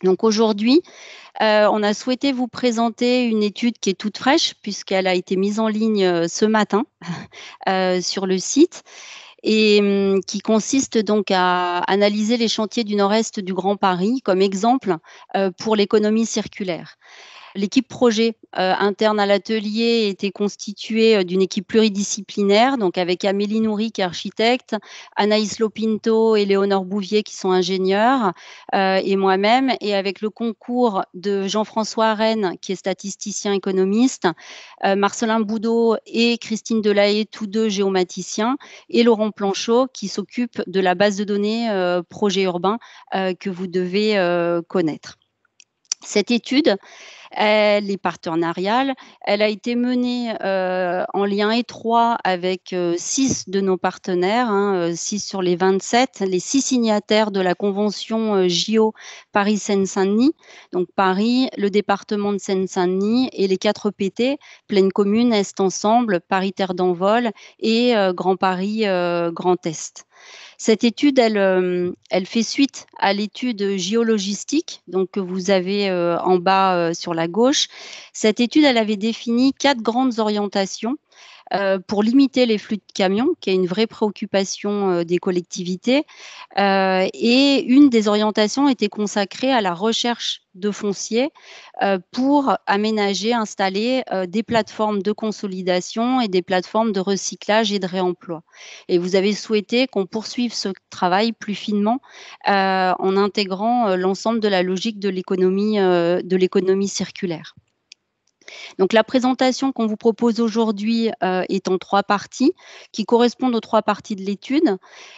Donc aujourd'hui, on a souhaité vous présenter une étude qui est toute fraîche puisqu'elle a été mise en ligne ce matin sur le site et qui consiste donc à analyser les chantiers du nord-est du Grand Paris comme exemple pour l'économie circulaire. L'équipe projet interne à l'atelier était constituée d'une équipe pluridisciplinaire, donc avec Amélie Nourri qui est architecte, Anaïs Lopinto et Léonore Bouvier qui sont ingénieurs, et moi-même, et avec le concours de Jean-François Arène qui est statisticien économiste, Marcelin Boudot et Christine Delahaye, tous deux géomaticiens, et Laurent Planchot qui s'occupe de la base de données projet urbain que vous devez connaître. Cette étude, elle est partenariale. Elle a été menée en lien étroit avec 6 de nos partenaires, 6 sur les 27, les 6 signataires de la convention JO Paris-Seine-Saint-Denis. Donc Paris, le département de Seine-Saint-Denis et les 4 PT, Pleine Commune, Est Ensemble, Paris Terre d'Envol et Grand Paris Grand Est. Cette étude, elle fait suite à l'étude géologistique donc, que vous avez en bas sur la gauche. Cette étude, elle avait défini 4 grandes orientations pour limiter les flux de camions, qui est une vraie préoccupation des collectivités. Et une des orientations était consacrée à la recherche de foncier pour aménager, installer des plateformes de consolidation et des plateformes de recyclage et de réemploi. Et vous avez souhaité qu'on poursuive ce travail plus finement en intégrant l'ensemble de la logique de l'économie circulaire. Donc la présentation qu'on vous propose aujourd'hui est en 3 parties qui correspondent aux 3 parties de l'étude.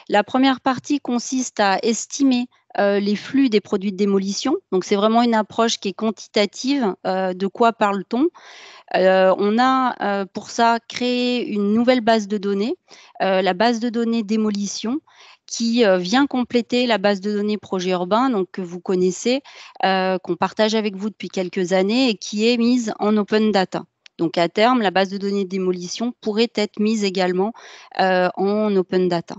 La première partie consiste à estimer les flux des produits de démolition. Donc c'est vraiment une approche qui est quantitative. De quoi parle-t-on ? On a pour ça créé une nouvelle base de données, la base de données démolition, qui vient compléter la base de données projet urbain, donc que vous connaissez, qu'on partage avec vous depuis quelques années et qui est mise en open data. Donc à terme, la base de données démolition pourrait être mise également en open data.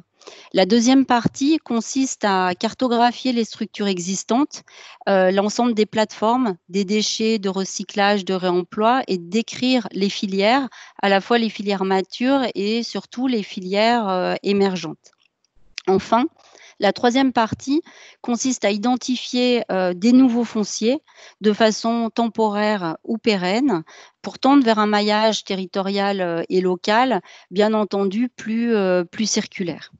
La deuxième partie consiste à cartographier les structures existantes, l'ensemble des plateformes, des déchets, de recyclage, de réemploi et décrire les filières, à la fois les filières matures et surtout les filières émergentes. Enfin, la troisième partie consiste à identifier des nouveaux fonciers de façon temporaire ou pérenne pour tendre vers un maillage territorial et local, bien entendu plus circulaire.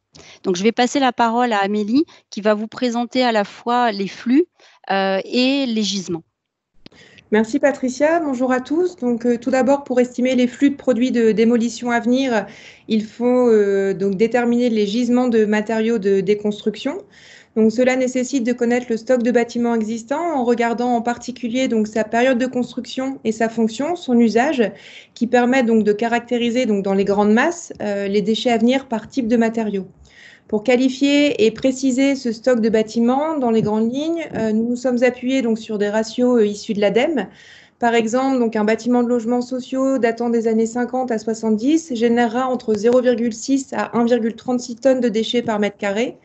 Donc, je vais passer la parole à Amélie qui va vous présenter à la fois les flux et les gisements. Merci Patricia, bonjour à tous. Donc tout d'abord, pour estimer les flux de produits de démolition à venir, il faut donc déterminer les gisements de matériaux de déconstruction. Donc cela nécessite de connaître le stock de bâtiments existants en regardant en particulier donc sa période de construction et sa fonction, son usage, qui permet donc de caractériser donc dans les grandes masses les déchets à venir par type de matériaux. Pour qualifier et préciser ce stock de bâtiments dans les grandes lignes, nous nous sommes appuyés donc sur des ratios issus de l'ADEME. Par exemple, donc un bâtiment de logements sociaux datant des années 50 à 70 générera entre 0,6 à 1,36 tonnes de déchets par mètre carré,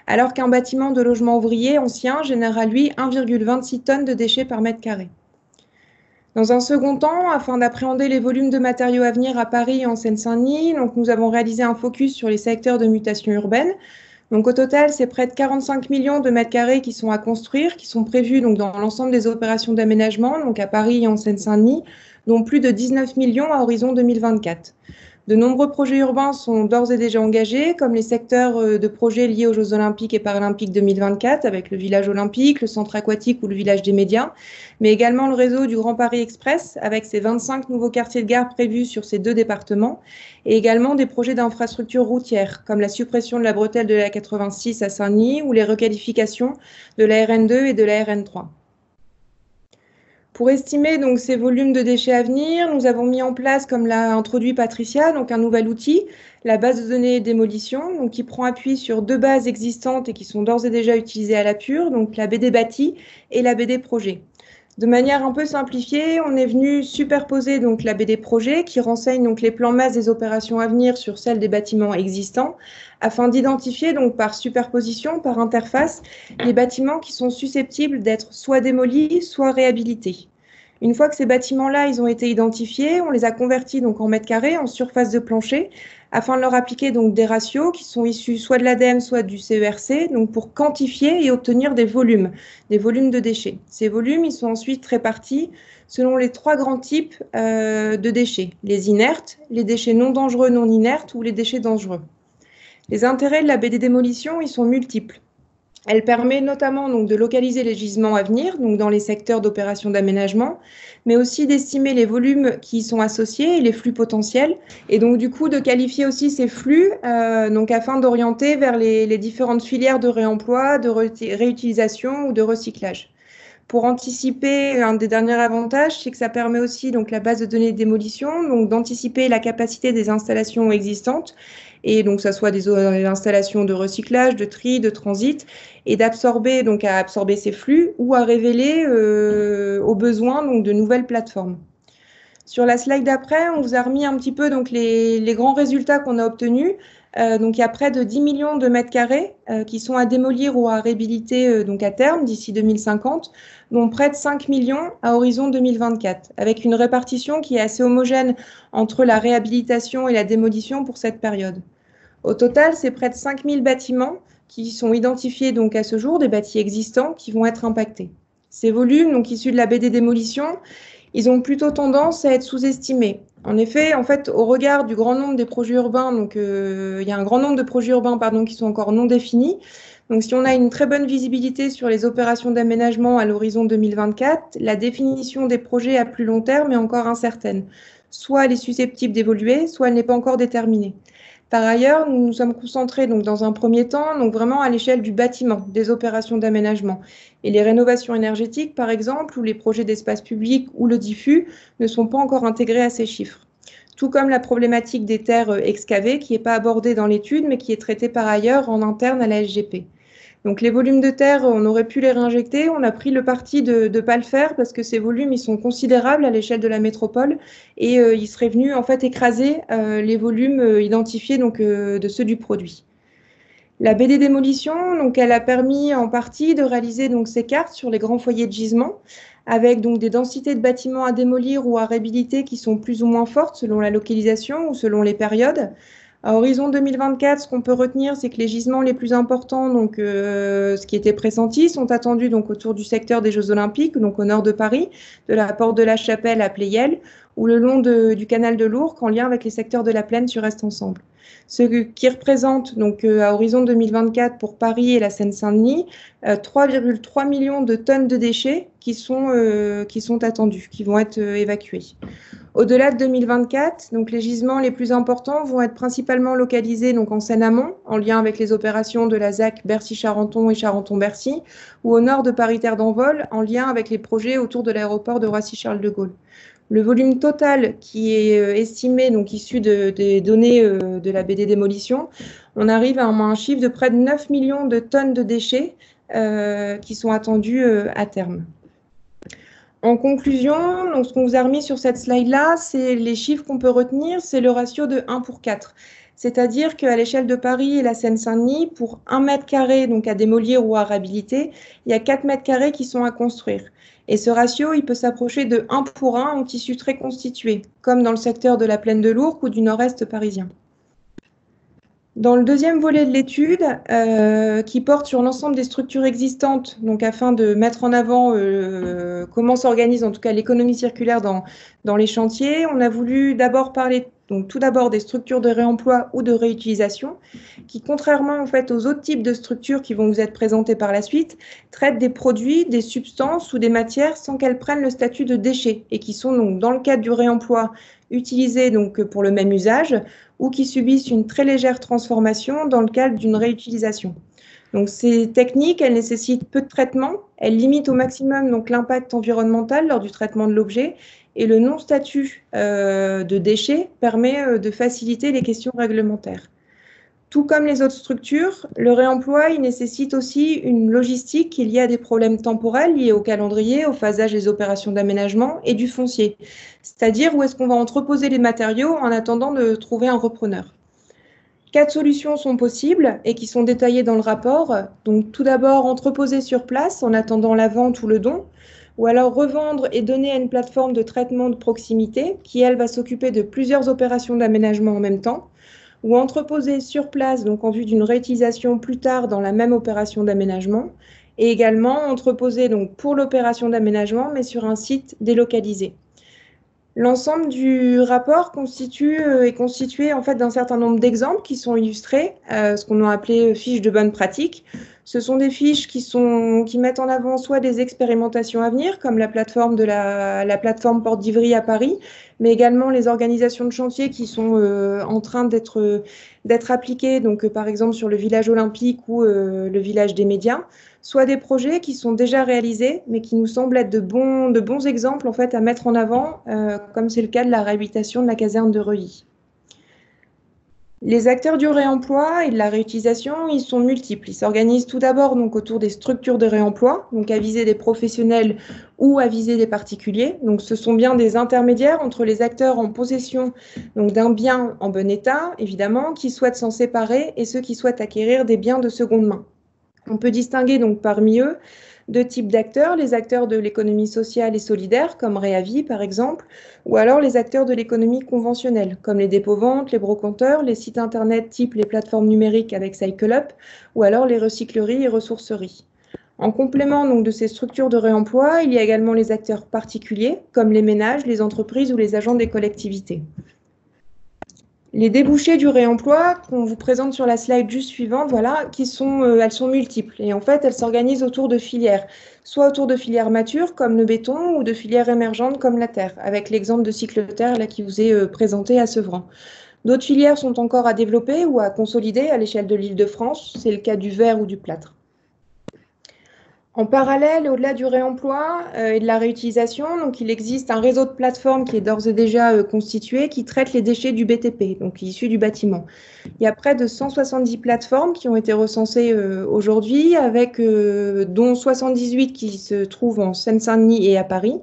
alors qu'un bâtiment de logement ouvrier ancien générera, lui, 1,26 tonnes de déchets par mètre carré. Dans un second temps, afin d'appréhender les volumes de matériaux à venir à Paris et en Seine-Saint-Denis, nous avons réalisé un focus sur les secteurs de mutation urbaine. Donc au total, c'est près de 45 millions de mètres carrés qui sont à construire, qui sont prévus donc dans l'ensemble des opérations d'aménagement, donc à Paris et en Seine-Saint-Denis, dont plus de 19 millions à horizon 2024. De nombreux projets urbains sont d'ores et déjà engagés, comme les secteurs de projets liés aux Jeux Olympiques et Paralympiques 2024, avec le village olympique, le centre aquatique ou le village des médias, mais également le réseau du Grand Paris Express, avec ses 25 nouveaux quartiers de gare prévus sur ces 2 départements, et également des projets d'infrastructures routières, comme la suppression de la bretelle de la 86 à Saint-Denis ou les requalifications de la RN2 et de la RN3. Pour estimer donc ces volumes de déchets à venir, nous avons mis en place, comme l'a introduit Patricia, donc un nouvel outil, la base de données démolition, donc qui prend appui sur 2 bases existantes et qui sont d'ores et déjà utilisées à la pure, donc la BD Bâti et la BD Projet. De manière un peu simplifiée, on est venu superposer donc la BD projet qui renseigne donc les plans masse des opérations à venir sur celles des bâtiments existants afin d'identifier donc par superposition, par interface, les bâtiments qui sont susceptibles d'être soit démolis, soit réhabilités. Une fois que ces bâtiments-là, ils ont été identifiés, on les a convertis donc en mètres carrés, en surface de plancher, afin de leur appliquer donc des ratios qui sont issus soit de l'ADEME, soit du CERC, donc pour quantifier et obtenir des volumes de déchets. Ces volumes, ils sont ensuite répartis selon les 3 grands types de déchets, les inertes, les déchets non dangereux non inertes ou les déchets dangereux. Les intérêts de la BD démolition, ils sont multiples. Elle permet notamment donc, de localiser les gisements à venir, donc dans les secteurs d'opération d'aménagement, mais aussi d'estimer les volumes qui y sont associés et les flux potentiels, et donc du coup de qualifier aussi ces flux donc afin d'orienter vers les différentes filières de réemploi, de réutilisation ou de recyclage. Pour anticiper, un des derniers avantages, c'est que ça permet aussi donc la base de données de démolition, donc d'anticiper la capacité des installations existantes, et donc ça soit des installations de recyclage, de tri, de transit, et d'absorber donc à absorber ces flux ou à révéler aux besoins donc de nouvelles plateformes. Sur la slide d'après, on vous a remis un petit peu donc les grands résultats qu'on a obtenus. Donc il y a près de 10 millions de mètres carrés qui sont à démolir ou à réhabiliter donc à terme d'ici 2050, dont près de 5 millions à horizon 2024, avec une répartition qui est assez homogène entre la réhabilitation et la démolition pour cette période. Au total, c'est près de 5 000 bâtiments qui sont identifiés donc à ce jour, des bâtis existants qui vont être impactés. Ces volumes, donc issus de la BD démolition, ils ont plutôt tendance à être sous-estimés. En effet, au regard du grand nombre des projets urbains, donc il y a un grand nombre de projets urbains qui sont encore non définis. Donc si on a une très bonne visibilité sur les opérations d'aménagement à l'horizon 2024, la définition des projets à plus long terme est encore incertaine. Soit elle est susceptible d'évoluer, soit elle n'est pas encore déterminée. Par ailleurs, nous nous sommes concentrés donc, dans un premier temps donc vraiment à l'échelle du bâtiment, des opérations d'aménagement. Et les rénovations énergétiques, par exemple, ou les projets d'espace public ou le diffus ne sont pas encore intégrés à ces chiffres. Tout comme la problématique des terres excavées qui n'est pas abordée dans l'étude, mais qui est traitée par ailleurs en interne à la SGP. Donc les volumes de terre, on aurait pu les réinjecter. On a pris le parti de ne pas le faire parce que ces volumes, ils sont considérables à l'échelle de la métropole et ils seraient venus en fait écraser les volumes identifiés donc, de ceux du produit. La BD démolition, donc, elle a permis en partie de réaliser donc, ces cartes sur les grands foyers de gisement avec donc, des densités de bâtiments à démolir ou à réhabiliter qui sont plus ou moins fortes selon la localisation ou selon les périodes. À horizon 2024, ce qu'on peut retenir, c'est que les gisements les plus importants, donc ce qui était pressenti, sont attendus donc autour du secteur des Jeux Olympiques, donc au nord de Paris, de la porte de la Chapelle à Pleyel, ou le long du canal de l'Ourcq, en lien avec les secteurs de la Plaine sur Est Ensemble. Ce qui représente donc à horizon 2024 pour Paris et la Seine-Saint-Denis 3,3 millions de tonnes de déchets qui sont attendus, qui vont être évacués. Au-delà de 2024, donc les gisements les plus importants vont être principalement localisés donc en Seine-Amont, en lien avec les opérations de la ZAC Bercy-Charenton et Charenton-Bercy, ou au nord de Paris-Terre d'Envol, en lien avec les projets autour de l'aéroport de Roissy-Charles de Gaulle. Le volume total qui est estimé, donc issu des données de la BD démolition, on arrive à un chiffre de près de 9 millions de tonnes de déchets qui sont attendus à terme. En conclusion, donc ce qu'on vous a remis sur cette slide-là, c'est les chiffres qu'on peut retenir, c'est le ratio de 1 pour 4. C'est-à-dire qu'à l'échelle de Paris et la Seine-Saint-Denis, pour 1 mètre carré donc à démolir ou à réhabiliter, il y a 4 mètres carrés qui sont à construire. Et ce ratio, il peut s'approcher de 1 pour 1 en tissu très constitué, comme dans le secteur de la Plaine de l'Ourcq ou du nord-est parisien. Dans le deuxième volet de l'étude, qui porte sur l'ensemble des structures existantes, donc afin de mettre en avant comment s'organise en tout cas l'économie circulaire dans les chantiers, on a voulu d'abord parler donc tout d'abord des structures de réemploi ou de réutilisation, qui contrairement en fait aux autres types de structures qui vont vous être présentées par la suite, traitent des produits, des substances ou des matières sans qu'elles prennent le statut de déchets et qui sont donc dans le cadre du réemploi utilisés donc pour le même usage ou qui subissent une très légère transformation dans le cadre d'une réutilisation. Donc ces techniques, elles nécessitent peu de traitement, elles limitent au maximum donc l'impact environnemental lors du traitement de l'objet et le non-statut de déchets permet de faciliter les questions réglementaires. Tout comme les autres structures, le réemploi, il nécessite aussi une logistique qui est liée à des problèmes temporels liés au calendrier, au phasage des opérations d'aménagement et du foncier. C'est-à-dire où est-ce qu'on va entreposer les matériaux en attendant de trouver un repreneur. 4 solutions sont possibles et qui sont détaillées dans le rapport. Donc tout d'abord, entreposer sur place en attendant la vente ou le don, ou alors revendre et donner à une plateforme de traitement de proximité qui, elle, va s'occuper de plusieurs opérations d'aménagement en même temps, ou entreposer sur place, donc en vue d'une réutilisation plus tard dans la même opération d'aménagement, et également entreposer donc pour l'opération d'aménagement, mais sur un site délocalisé. L'ensemble du rapport est constitué en fait d'un certain nombre d'exemples qui sont illustrés, ce qu'on a appelé fiches de bonne pratique. Ce sont des fiches qui mettent en avant soit des expérimentations à venir, comme la plateforme la plateforme Porte d'Ivry à Paris, mais également les organisations de chantier qui sont en train d'être appliquées, donc par exemple sur le village olympique ou le village des médias, soit des projets qui sont déjà réalisés, mais qui nous semblent être de bons exemples en fait, à mettre en avant, comme c'est le cas de la réhabilitation de la caserne de Reuilly. Les acteurs du réemploi et de la réutilisation, ils sont multiples. Ils s'organisent tout d'abord donc autour des structures de réemploi, donc à viser des professionnels ou à viser des particuliers. Donc ce sont bien des intermédiaires entre les acteurs en possession donc d'un bien en bon état, évidemment, qui souhaitent s'en séparer et ceux qui souhaitent acquérir des biens de seconde main. On peut distinguer donc parmi eux deux types d'acteurs, les acteurs de l'économie sociale et solidaire, comme Réavi par exemple, ou alors les acteurs de l'économie conventionnelle, comme les dépôts-ventes, les brocanteurs, les sites internet type les plateformes numériques avec CycleUp, ou alors les recycleries et ressourceries. En complément donc, de ces structures de réemploi, il y a également les acteurs particuliers, comme les ménages, les entreprises ou les agents des collectivités. Les débouchés du réemploi qu'on vous présente sur la slide juste suivante, voilà, elles sont multiples et en fait elles s'organisent autour de filières, soit autour de filières matures comme le béton ou de filières émergentes comme la terre, avec l'exemple de Cycleterre là qui vous est présenté à Sevran. D'autres filières sont encore à développer ou à consolider à l'échelle de l'Île-de-France, c'est le cas du verre ou du plâtre. En parallèle, au-delà du réemploi et de la réutilisation, donc il existe un réseau de plateformes qui est d'ores et déjà constitué, qui traite les déchets du BTP, donc issus du bâtiment. Il y a près de 170 plateformes qui ont été recensées aujourd'hui, dont 78 qui se trouvent en Seine-Saint-Denis et à Paris.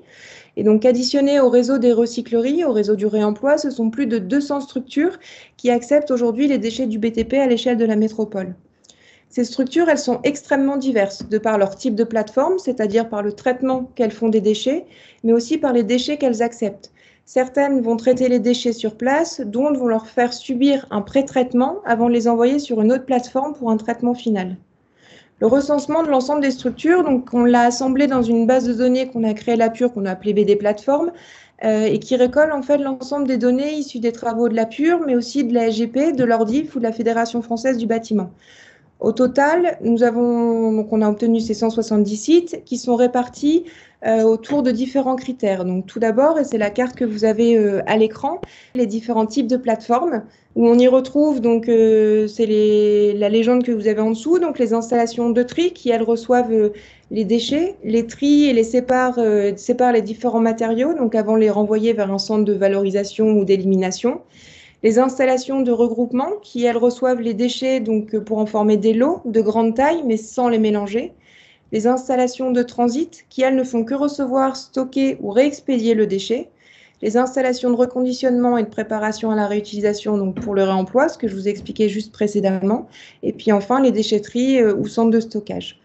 Et donc additionné au réseau des recycleries, au réseau du réemploi, ce sont plus de 200 structures qui acceptent aujourd'hui les déchets du BTP à l'échelle de la métropole. Ces structures, elles sont extrêmement diverses, de par leur type de plateforme, c'est-à-dire par le traitement qu'elles font des déchets, mais aussi par les déchets qu'elles acceptent. Certaines vont traiter les déchets sur place, d'autres vont leur faire subir un pré-traitement avant de les envoyer sur une autre plateforme pour un traitement final. Le recensement de l'ensemble des structures, donc on l'a assemblé dans une base de données qu'on a créée à l'APUR, qu'on a appelée BD Plateforme, et qui récolte en fait l'ensemble des données issues des travaux de l'APUR, mais aussi de la SGP, de l'ORDIF ou de la Fédération française du bâtiment. Au total, on a obtenu ces 170 sites qui sont répartis autour de différents critères. Donc, tout d'abord, et c'est la carte que vous avez à l'écran, les différents types de plateformes où on y retrouve donc c'est la légende que vous avez en dessous, donc les installations de tri qui elles reçoivent les déchets, les trient et les séparent les différents matériaux, donc avant de les renvoyer vers un centre de valorisation ou d'élimination. Les installations de regroupement qui, elles, reçoivent les déchets donc, pour en former des lots de grande taille, mais sans les mélanger. Les installations de transit qui, elles, ne font que recevoir, stocker ou réexpédier le déchet. Les installations de reconditionnement et de préparation à la réutilisation donc pour le réemploi, ce que je vous ai expliqué juste précédemment. Et puis enfin, les déchetteries ou centres de stockage.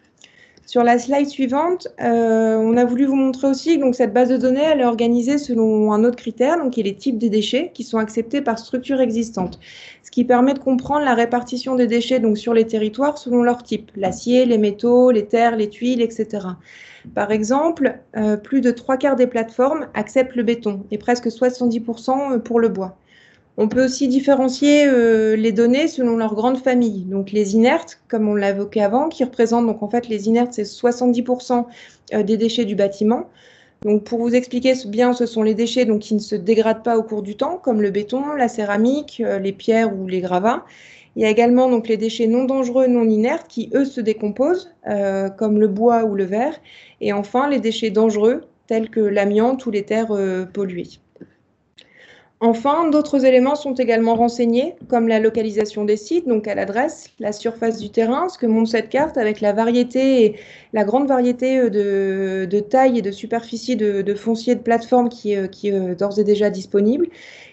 Sur la slide suivante, on a voulu vous montrer aussi que cette base de données elle est organisée selon un autre critère, donc qui est les types de déchets qui sont acceptés par structure existante, ce qui permet de comprendre la répartition des déchets donc, sur les territoires selon leur type, l'acier, les métaux, les terres, les tuiles, etc. Par exemple, plus de 3/4 des plateformes acceptent le béton et presque 70% pour le bois. On peut aussi différencier les données selon leur grande famille. Donc les inertes, comme on l'a évoqué avant, qui représentent donc en fait les inertes, c'est 70% des déchets du bâtiment. Donc pour vous expliquer bien, ce sont les déchets donc, qui ne se dégradent pas au cours du temps, comme le béton, la céramique, les pierres ou les gravats. Il y a également donc les déchets non dangereux, non inertes, qui eux se décomposent, comme le bois ou le verre. Et enfin les déchets dangereux, tels que l'amiante ou les terres polluées. Enfin, d'autres éléments sont également renseignés, comme la localisation des sites, donc à l'adresse, la surface du terrain, ce que montre cette carte avec la variété et la grande variété de taille et de superficie de foncier de plateforme qui est d'ores et déjà disponible.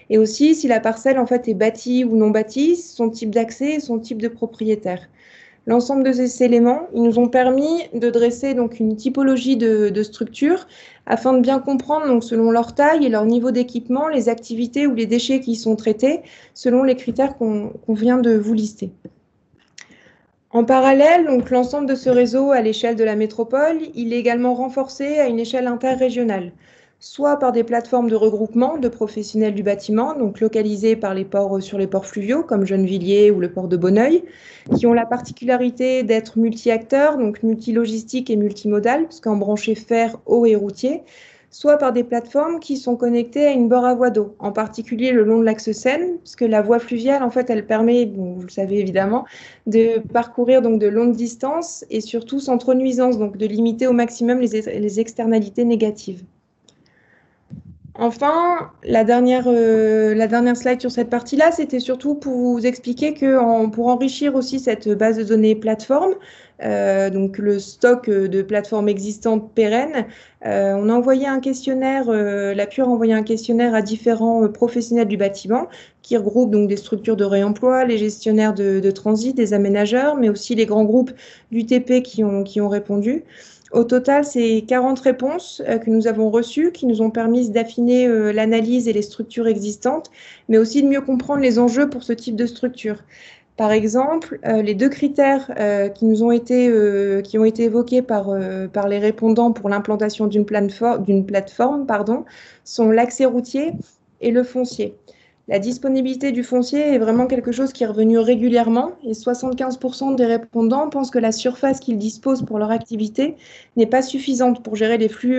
Et aussi si la parcelle en fait est bâtie ou non bâtie, son type d'accès et son type de propriétaire. L'ensemble de ces éléments, ils nous ont permis de dresser donc une typologie de structures afin de bien comprendre, donc, selon leur taille et leur niveau d'équipement, les activités ou les déchets qui y sont traités selon les critères qu'on vient de vous lister. En parallèle, donc, l'ensemble de ce réseau à l'échelle de la métropole, il est également renforcé à une échelle interrégionale, soit par des plateformes de regroupement de professionnels du bâtiment, donc localisées par les ports, sur les ports fluviaux comme Gennevilliers ou le port de Bonneuil, qui ont la particularité d'être multi-acteurs, donc multi-logistique et multimodal, puisqu'en branché fer, eau et routier, soit par des plateformes qui sont connectées à une bord à voie d'eau, en particulier le long de l'axe Seine, puisque la voie fluviale, en fait, elle permet, bon, vous le savez évidemment, de parcourir donc de longues distances et surtout sans trop de nuisances, donc de limiter au maximum les externalités négatives. Enfin, la dernière slide sur cette partie-là, c'était surtout pour vous expliquer que pour enrichir aussi cette base de données plateforme, donc le stock de plateformes existantes pérennes, on a envoyé un questionnaire, la PUR a envoyé un questionnaire à différents professionnels du bâtiment qui regroupent donc des structures de réemploi, les gestionnaires de transit, des aménageurs, mais aussi les grands groupes d'UTP qui ont répondu. Au total, c'est 40 réponses que nous avons reçues qui nous ont permis d'affiner l'analyse et les structures existantes, mais aussi de mieux comprendre les enjeux pour ce type de structure. Par exemple, les deux critères qui ont été évoqués par les répondants pour l'implantation d'une plateforme, sont l'accès routier et le foncier. La disponibilité du foncier est vraiment quelque chose qui est revenu régulièrement et 75% des répondants pensent que la surface qu'ils disposent pour leur activité n'est pas suffisante pour gérer les flux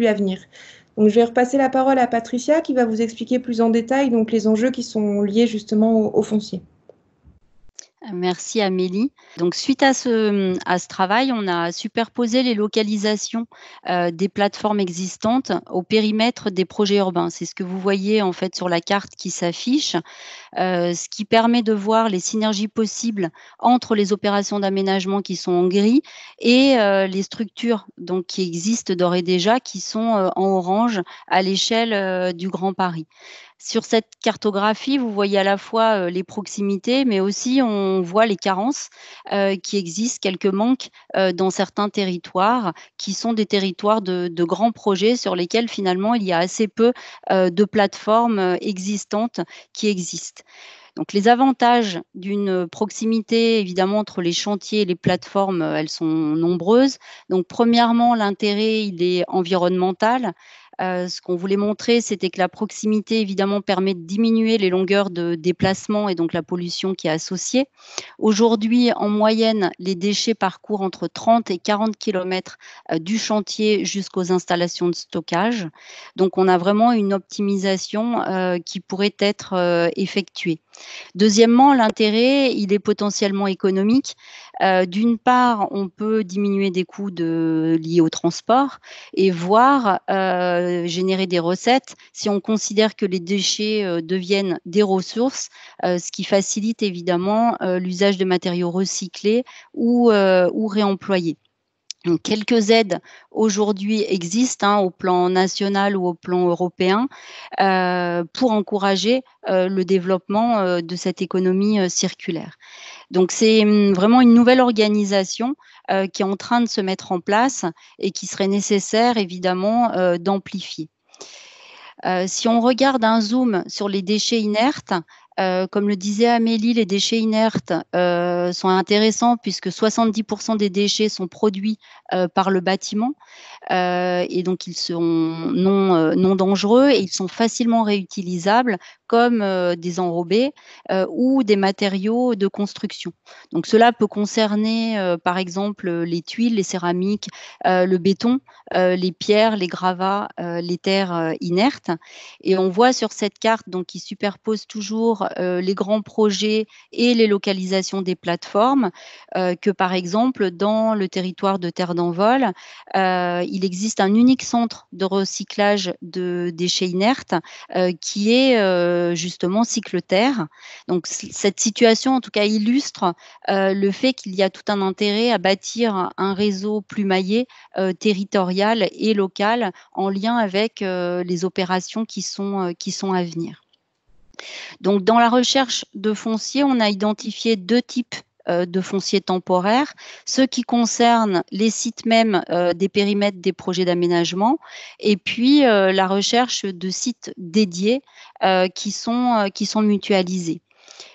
à venir. Donc, je vais repasser la parole à Patricia qui va vous expliquer plus en détail donc, les enjeux qui sont liés justement au foncier. Merci Amélie. Donc suite à ce travail, on a superposé les localisations des plateformes existantes au périmètre des projets urbains. C'est ce que vous voyez en fait sur la carte qui s'affiche, ce qui permet de voir les synergies possibles entre les opérations d'aménagement qui sont en gris et les structures donc, qui existent d'ores et déjà, qui sont en orange à l'échelle du Grand Paris. Sur cette cartographie, vous voyez à la fois les proximités, mais aussi on voit les carences qui existent, quelques manques dans certains territoires, qui sont des territoires de grands projets sur lesquels finalement il y a assez peu de plateformes existantes qui existent. Donc les avantages d'une proximité, évidemment, entre les chantiers et les plateformes, elles sont nombreuses. Donc premièrement, l'intérêt, il est environnemental. Ce qu'on voulait montrer, c'était que la proximité, évidemment, permet de diminuer les longueurs de déplacement et donc la pollution qui est associée. Aujourd'hui, en moyenne, les déchets parcourent entre 30 et 40 km du chantier jusqu'aux installations de stockage. Donc, on a vraiment une optimisation qui pourrait être effectuée. Deuxièmement, l'intérêt, il est potentiellement économique. D'une part, on peut diminuer des coûts liés au transport et voire générer des recettes si on considère que les déchets deviennent des ressources, ce qui facilite évidemment l'usage de matériaux recyclés ou réemployés. Donc, quelques aides aujourd'hui existent au plan national ou au plan européen pour encourager le développement de cette économie circulaire. Donc, c'est vraiment une nouvelle organisation qui est en train de se mettre en place et qui serait nécessaire évidemment d'amplifier. Si on regarde un zoom sur les déchets inertes, comme le disait Amélie, les déchets inertes sont intéressants puisque 70% des déchets sont produits par le bâtiment et donc ils sont non dangereux et ils sont facilement réutilisables comme des enrobés ou des matériaux de construction. Donc cela peut concerner par exemple les tuiles, les céramiques, le béton, les pierres, les gravats, les terres inertes. Et on voit sur cette carte donc, qui superpose toujours les grands projets et les localisations des plateformes que, par exemple, dans le territoire de Terre d'Envol, il existe un unique centre de recyclage de déchets inertes qui est justement Cycleterre. Donc, cette situation, en tout cas, illustre le fait qu'il y a tout un intérêt à bâtir un réseau plus maillé, territorial et local, en lien avec les opérations qui sont à venir. Donc, dans la recherche de foncier, on a identifié 2 types de foncier temporaire, ceux qui concernent les sites même des périmètres des projets d'aménagement, et puis la recherche de sites dédiés qui sont mutualisés.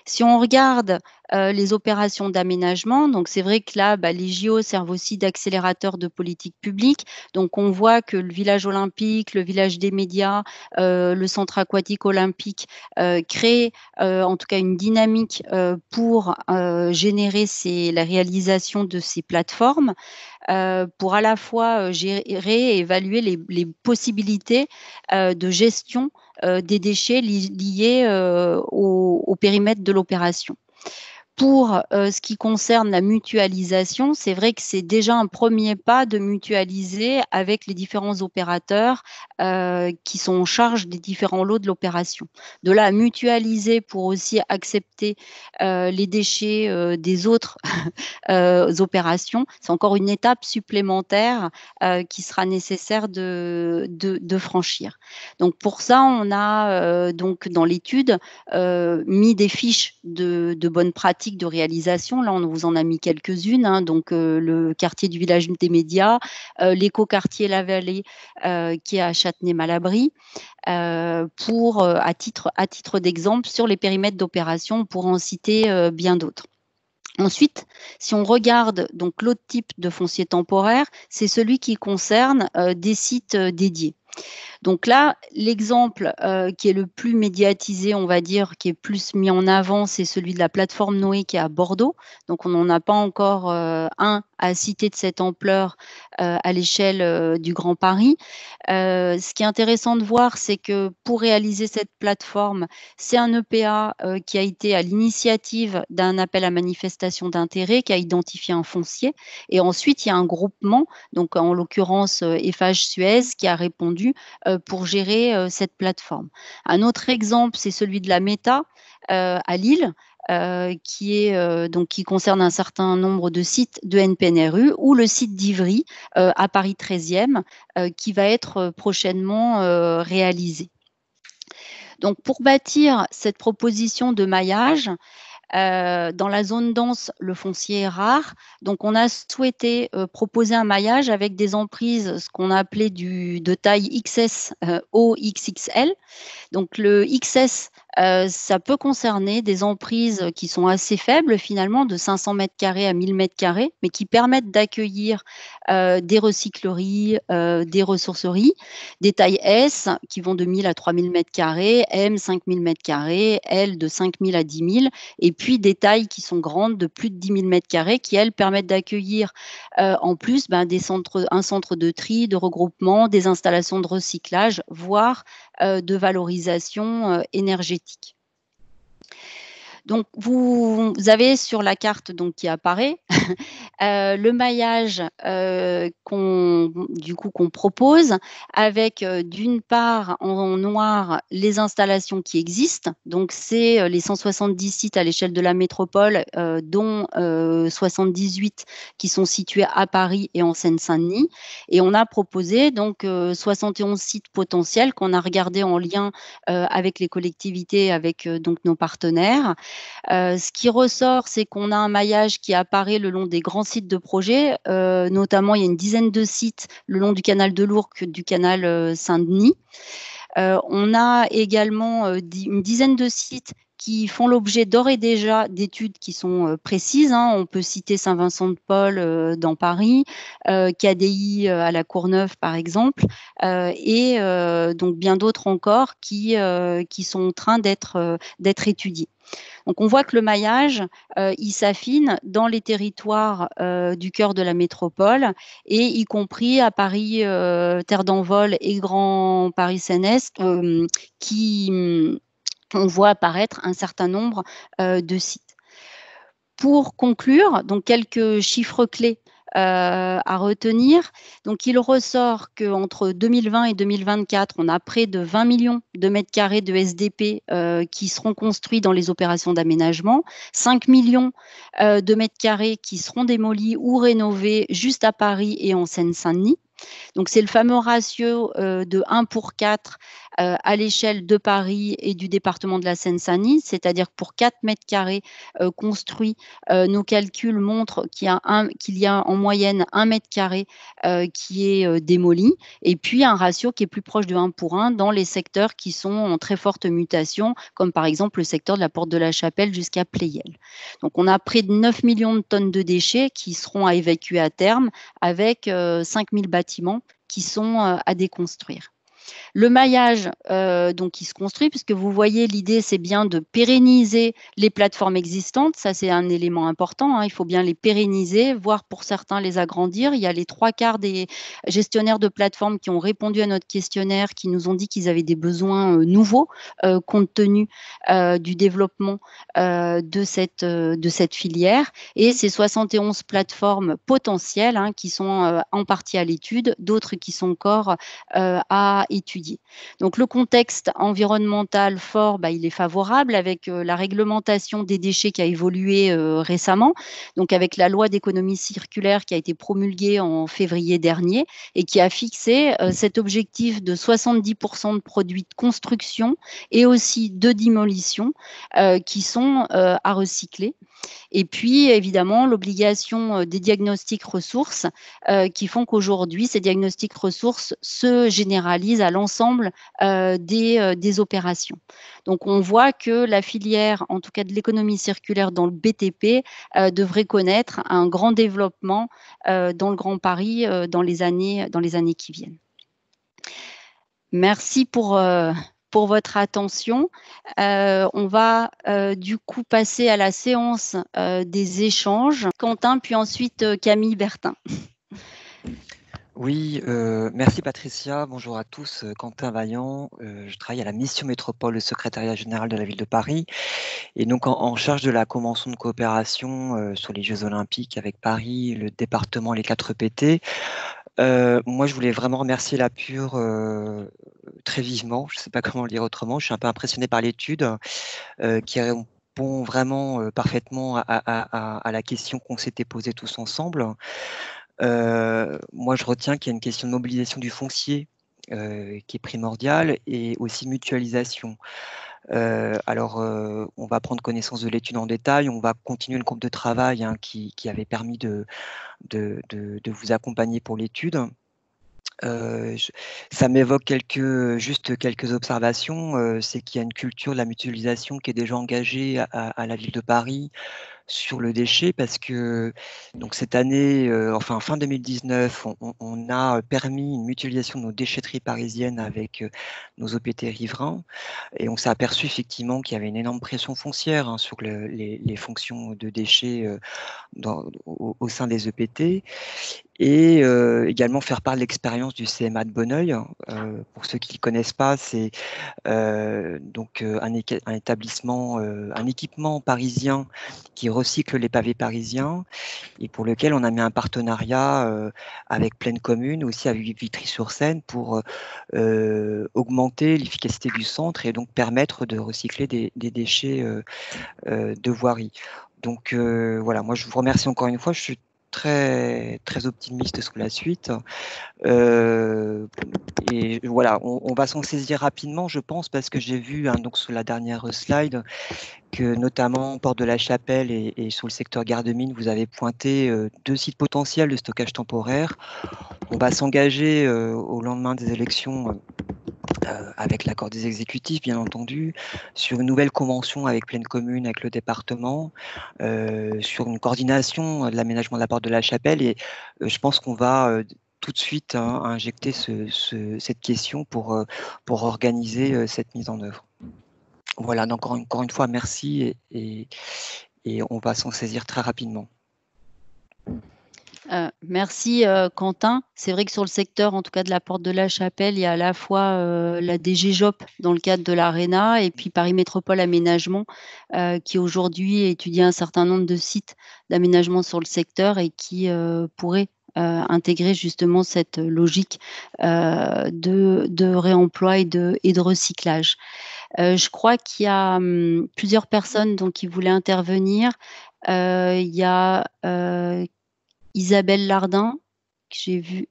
Si on regarde les opérations d'aménagement, donc c'est vrai que là, les JO servent aussi d'accélérateur de politique publique. Donc on voit que le village olympique, le village des médias, le centre aquatique olympique créent en tout cas une dynamique pour générer la réalisation de ces plateformes. Pour à la fois gérer et évaluer les possibilités de gestion des déchets liés au périmètre de l'opération. Pour ce qui concerne la mutualisation, c'est vrai que c'est déjà un premier pas de mutualiser avec les différents opérateurs qui sont en charge des différents lots de l'opération. De là à mutualiser pour aussi accepter les déchets des autres opérations, c'est encore une étape supplémentaire qui sera nécessaire de franchir. Donc pour ça, on a donc dans l'étude mis des fiches de bonnes pratiques de réalisation. Là, on vous en a mis quelques-unes, hein, donc le quartier du village des médias, l'éco-quartier La Vallée qui est à Châtenay-Malabry, à titre d'exemple sur les périmètres d'opération, pour en citer bien d'autres. Ensuite, si on regarde donc l'autre type de foncier temporaire, c'est celui qui concerne des sites dédiés. Donc là, l'exemple qui est le plus médiatisé, on va dire, qui est plus mis en avant, c'est celui de la plateforme Noé qui est à Bordeaux. Donc on n'en a pas encore un à citer de cette ampleur à l'échelle du Grand Paris. Ce qui est intéressant de voir, c'est que pour réaliser cette plateforme, c'est un EPA qui a été à l'initiative d'un appel à manifestation d'intérêt, qui a identifié un foncier. Et ensuite, il y a un groupement, donc en l'occurrence Eiffage Suez, qui a répondu pour gérer cette plateforme. Un autre exemple, c'est celui de la Meta à Lille, qui concerne un certain nombre de sites de NPNRU, ou le site d'Ivry à Paris 13e qui va être prochainement réalisé. Donc pour bâtir cette proposition de maillage, dans la zone dense, le foncier est rare. Donc, on a souhaité proposer un maillage avec des emprises, ce qu'on a appelé de taille XS, OXXL. Donc, le XS, ça peut concerner des emprises qui sont assez faibles, finalement, de 500 mètres carrés à 1000 mètres carrés, mais qui permettent d'accueillir des recycleries, des ressourceries, des tailles S qui vont de 1000 à 3000 mètres carrés, M 5000 mètres carrés, L de 5000 à 10 000, et puis des tailles qui sont grandes de plus de 10 000 mètres carrés, qui, elles, permettent d'accueillir en plus un centre de tri, de regroupement, des installations de recyclage, voire de valorisation énergétique. Donc, vous avez sur la carte donc, qui apparaît le maillage qu'on propose, avec d'une part en noir les installations qui existent. Donc, c'est les 170 sites à l'échelle de la métropole, dont 78 qui sont situés à Paris et en Seine-Saint-Denis. Et on a proposé donc 71 sites potentiels qu'on a regardés en lien avec les collectivités, avec donc nos partenaires. Ce qui ressort, c'est qu'on a un maillage qui apparaît le long des grands sites de projet, notamment il y a une dizaine de sites le long du canal de l'Ourcq, du canal Saint-Denis. On a également une dizaine de sites qui font l'objet d'ores et déjà d'études qui sont précises. Hein. On peut citer Saint-Vincent-de-Paul dans Paris, KDI à la Courneuve par exemple, et donc bien d'autres encore qui sont en train d'être étudiés. Donc, on voit que le maillage, il s'affine dans les territoires du cœur de la métropole, et y compris à Paris, Terre d'Envol et Grand Paris Seine-Est, qui on voit apparaître un certain nombre de sites. Pour conclure, donc quelques chiffres clés à retenir. Donc, il ressort qu'entre 2020 et 2024, on a près de 20 millions de mètres carrés de SDP qui seront construits dans les opérations d'aménagement, 5 millions de mètres carrés qui seront démolis ou rénovés juste à Paris et en Seine-Saint-Denis. Donc, c'est le fameux ratio de 1 pour 4 à l'échelle de Paris et du département de la Seine-Saint-Denis, c'est-à-dire que pour 4 mètres carrés construits, nos calculs montrent qu'il y a en moyenne 1 mètre carré qui est démoli, et puis un ratio qui est plus proche de 1 pour 1 dans les secteurs qui sont en très forte mutation, comme par exemple le secteur de la Porte de la Chapelle jusqu'à Pleyel. Donc, on a près de 9 millions de tonnes de déchets qui seront à évacuer à terme, avec 5 000 bâtiments qui sont à déconstruire. Le maillage donc qui se construit, puisque vous voyez, l'idée, c'est bien de pérenniser les plateformes existantes. Ça, c'est un élément important, hein. Il faut bien les pérenniser, voire pour certains les agrandir. Il y a les 3/4 des gestionnaires de plateformes qui ont répondu à notre questionnaire, qui nous ont dit qu'ils avaient des besoins nouveaux compte tenu du développement de cette filière. Et ces 71 plateformes potentielles hein, qui sont en partie à l'étude, d'autres qui sont encore à étudier. Donc, le contexte environnemental fort, il est favorable avec la réglementation des déchets qui a évolué récemment, donc avec la loi d'économie circulaire qui a été promulguée en février dernier et qui a fixé cet objectif de 70% de produits de construction et aussi de démolition qui sont à recycler. Et puis, évidemment, l'obligation des diagnostics ressources qui font qu'aujourd'hui, ces diagnostics ressources se généralisent à l'ensemble des opérations. Donc, on voit que la filière, en tout cas de l'économie circulaire dans le BTP, devrait connaître un grand développement dans le Grand Paris dans les années qui viennent. Merci pour votre attention. On va du coup passer à la séance des échanges. Quentin, puis ensuite Camille Bertin. Oui, merci Patricia. Bonjour à tous. Quentin Vaillant, je travaille à la Mission Métropole, le secrétariat général de la ville de Paris, et donc en charge de la convention de coopération sur les Jeux Olympiques avec Paris, le département, les 4 EPT. Moi, je voulais vraiment remercier la Pure très vivement. Je ne sais pas comment le dire autrement. Je suis un peu impressionné par l'étude qui répond vraiment parfaitement à la question qu'on s'était posée tous ensemble. Moi, je retiens qu'il y a une question de mobilisation du foncier qui est primordiale et aussi mutualisation. Alors, on va prendre connaissance de l'étude en détail, on va continuer le groupe de travail hein, qui avait permis de vous accompagner pour l'étude. Ça m'évoque juste quelques observations. C'est qu'il y a une culture de la mutualisation qui est déjà engagée à la ville de Paris sur le déchet parce que donc cette année, enfin fin 2019, on a permis une mutualisation de nos déchetteries parisiennes avec nos OPT riverains et on s'est aperçu effectivement qu'il y avait une énorme pression foncière hein, sur les fonctions de déchets au sein des EPT. Et également faire part de l'expérience du CMA de Bonneuil. Pour ceux qui ne le connaissent pas, c'est donc un établissement, un équipement parisien qui recycle les pavés parisiens et pour lequel on a mis un partenariat avec Pleine Commune, aussi avec Vitry-sur-Seine, pour augmenter l'efficacité du centre et donc permettre de recycler des déchets de voirie. Donc voilà, moi je vous remercie encore une fois. Je suis très optimiste sur la suite. Et voilà, on va s'en saisir rapidement, je pense, parce que j'ai vu hein, donc sur la dernière slide que notamment Porte de la Chapelle et sur le secteur Gare de Mine, vous avez pointé 2 sites potentiels de stockage temporaire. On va s'engager au lendemain des élections avec l'accord des exécutifs, bien entendu, sur une nouvelle convention avec Pleine Commune, avec le département, sur une coordination de l'aménagement de la Porte de la Chapelle. Et je pense qu'on va tout de suite hein, injecter cette question pour organiser cette mise en œuvre. Voilà, donc encore une fois, merci et on va s'en saisir très rapidement. Merci Quentin. C'est vrai que sur le secteur, en tout cas de la Porte de la Chapelle, il y a à la fois la DGJOP dans le cadre de l'ARENA et puis Paris Métropole Aménagement qui aujourd'hui étudie un certain nombre de sites d'aménagement sur le secteur et qui pourrait intégrer justement cette logique de réemploi et de recyclage. Je crois qu'il y a plusieurs personnes donc, qui voulaient intervenir. Il y a Isabelle Lardin, que j'ai vu.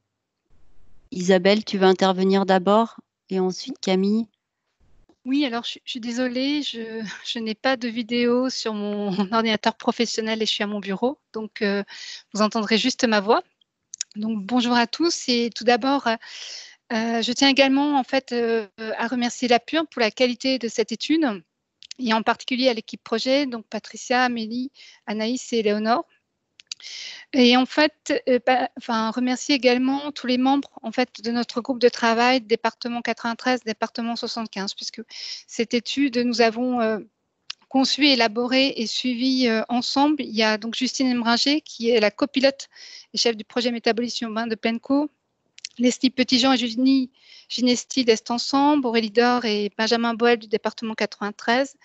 Isabelle, tu veux intervenir d'abord et ensuite Camille. Oui, alors je suis désolée, je n'ai pas de vidéo sur mon ordinateur professionnel et je suis à mon bureau, donc vous entendrez juste ma voix. Donc bonjour à tous et tout d'abord, je tiens également en fait à remercier la PUR pour la qualité de cette étude et en particulier à l'équipe projet, donc Patricia, Amélie, Anaïs et Léonore. Et en fait, remercier également tous les membres en fait, de notre groupe de travail, département 93, département 75, puisque cette étude, nous avons conçu, élaboré et suivi ensemble. Il y a donc Justine Emringer, qui est la copilote et chef du projet métabolisme urbain de Penco, Leslie Petitjean et Julie Ginesti d'Est Ensemble, Aurélie Dor et Benjamin Boel du département 93,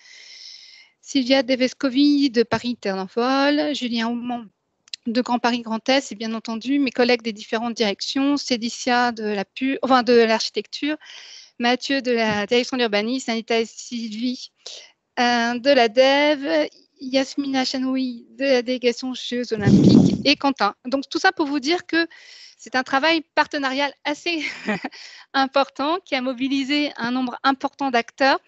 Sylvia Devescovi de Paris Terre-d'Envol, Julien Aumont de Grand Paris Grand Est et bien entendu mes collègues des différentes directions, Cédicia de l'architecture, Mathieu de la direction de l'urbanisme, Anita et Sylvie de la DEV, Yasmina Chanoui de la délégation Jeux Olympiques et Quentin. Donc tout ça pour vous dire que c'est un travail partenarial assez important qui a mobilisé un nombre important d'acteurs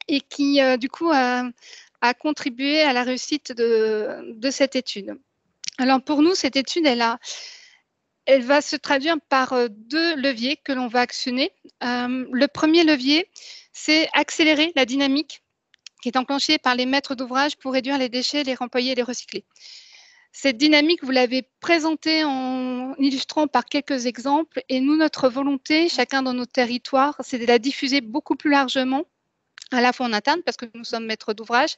et qui du coup a contribué à la réussite de cette étude. Alors pour nous, cette étude, elle va se traduire par deux leviers que l'on va actionner. Le premier levier, c'est accélérer la dynamique qui est enclenchée par les maîtres d'ouvrage pour réduire les déchets, les remployer et les recycler. Cette dynamique, vous l'avez présentée en illustrant par quelques exemples et nous, notre volonté, chacun dans nos territoires, c'est de la diffuser beaucoup plus largement, à la fois en interne parce que nous sommes maîtres d'ouvrage,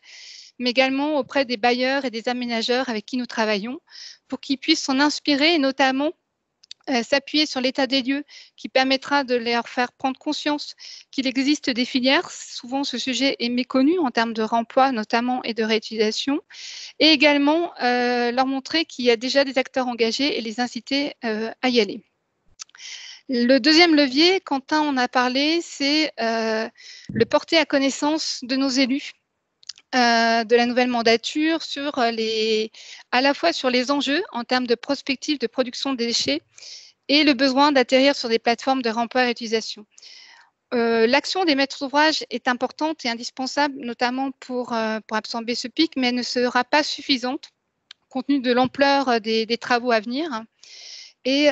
mais également auprès des bailleurs et des aménageurs avec qui nous travaillons, pour qu'ils puissent s'en inspirer et notamment s'appuyer sur l'état des lieux qui permettra de leur faire prendre conscience qu'il existe des filières. Souvent, ce sujet est méconnu en termes de remploi notamment et de réutilisation. Et également leur montrer qu'il y a déjà des acteurs engagés et les inciter à y aller. Le deuxième levier, Quentin en a parlé, c'est le porter à connaissance de nos élus de la nouvelle mandature à la fois sur les enjeux en termes de prospective de production de déchets et le besoin d'atterrir sur des plateformes de remploi et réutilisation. L'action des maîtres d'ouvrage est importante et indispensable, notamment pour absorber ce pic, mais elle ne sera pas suffisante compte tenu de l'ampleur des travaux à venir. Et